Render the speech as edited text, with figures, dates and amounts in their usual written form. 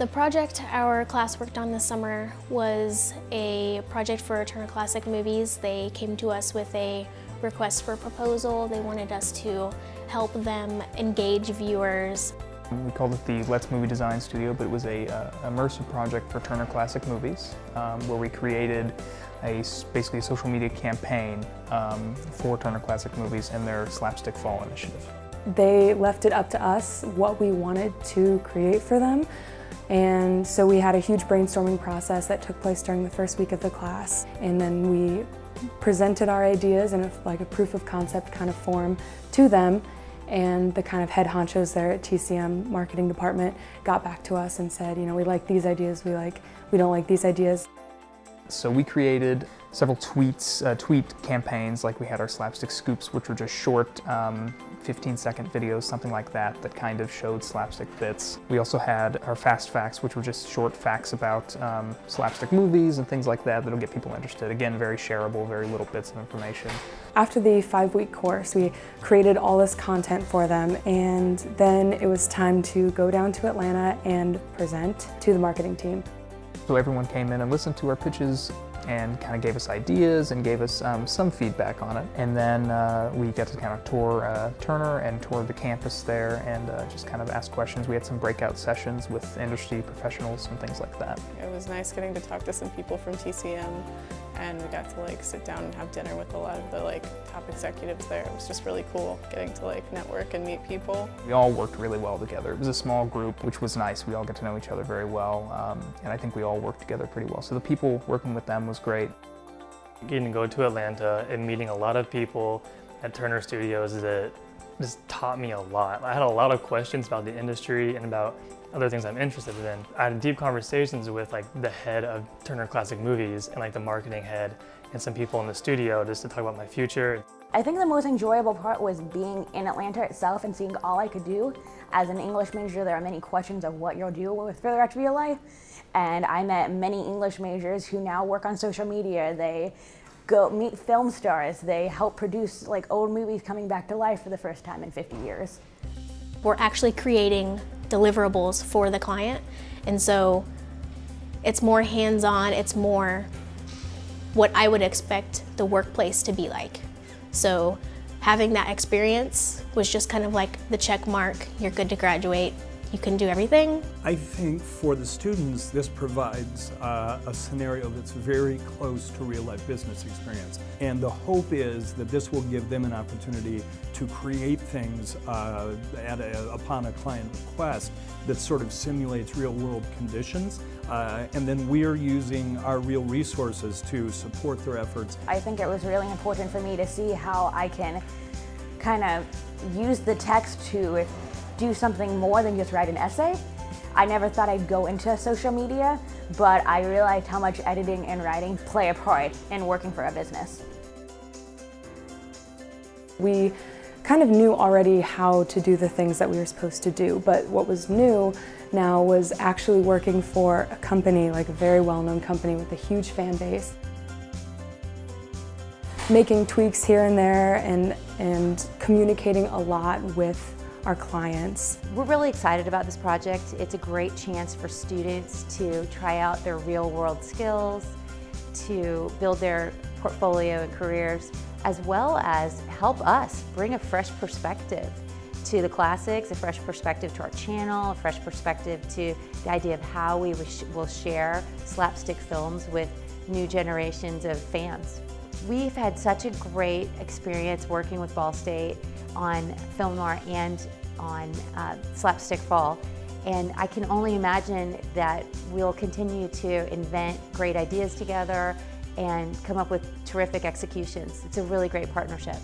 The project our class worked on this summer was a project for Turner Classic Movies. They came to us with a request for proposal. They wanted us to help them engage viewers. We called it the Let's Movie Design Studio, but it was a immersive project for Turner Classic Movies, where we created basically a social media campaign for Turner Classic Movies and their Slapstick Fall initiative. They left it up to us what we wanted to create for them, and so we had a huge brainstorming process that took place during the first week of the class, and then we presented our ideas in a proof of concept kind of form to them. And the kind of head honchos there at TCM marketing department got back to us and said, you know, we like these ideas, we don't like these ideas. So we created several tweet campaigns, like we had our Slapstick Scoops, which were just short 15-second videos, something like that, that kind of showed slapstick bits. We also had our Fast Facts, which were just short facts about slapstick movies and things like that that'll get people interested. Again, very shareable, very little bits of information. After the 5-week course, we created all this content for them, and then it was time to go down to Atlanta and present to the marketing team. So everyone came in and listened to our pitches and kind of gave us ideas and gave us some feedback on it. And then we got to kind of tour Turner and tour the campus there and just kind of ask questions. We had some breakout sessions with industry professionals and things like that. It was nice getting to talk to some people from TCM, and we got to sit down and have dinner with a lot of the top executives there. It was just really cool getting to network and meet people. We all worked really well together. It was a small group, which was nice. We all got to know each other very well, and I think we all worked together pretty well. So the people working with them was great. Getting to go to Atlanta and meeting a lot of people at Turner Studios that just taught me a lot. I had a lot of questions about the industry and about other things I'm interested in. I had deep conversations with the head of Turner Classic Movies and the marketing head and some people in the studio just to talk about my future. I think the most enjoyable part was being in Atlanta itself and seeing all I could do. As an English major, there are many questions of what you'll do with for the rest of your life. And I met many English majors who now work on social media. They go meet film stars. They help produce old movies coming back to life for the first time in 50 years. We're actually creating deliverables for the client, and so it's more hands-on, it's more what I would expect the workplace to be like. So having that experience was just kind of the check mark, you're good to graduate, you can do everything. I think for the students, this provides a scenario that's very close to real-life business experience. And the hope is that this will give them an opportunity to create things upon a client request that sort of simulates real-world conditions. And then we're using our real resources to support their efforts. I think it was really important for me to see how I can kind of use the text to do something more than just write an essay. I never thought I'd go into social media, but I realized how much editing and writing play a part in working for a business. We kind of knew already how to do the things that we were supposed to do, but what was new now was actually working for a company, a very well-known company with a huge fan base. Making tweaks here and there and communicating a lot with our clients. We're really excited about this project. It's a great chance for students to try out their real-world skills, to build their portfolio and careers, as well as help us bring a fresh perspective to the classics, a fresh perspective to our channel, a fresh perspective to the idea of how we will share slapstick films with new generations of fans. We've had such a great experience working with Ball State on film noir and on Slapstick Fall, and I can only imagine that we'll continue to invent great ideas together and come up with terrific executions. It's a really great partnership.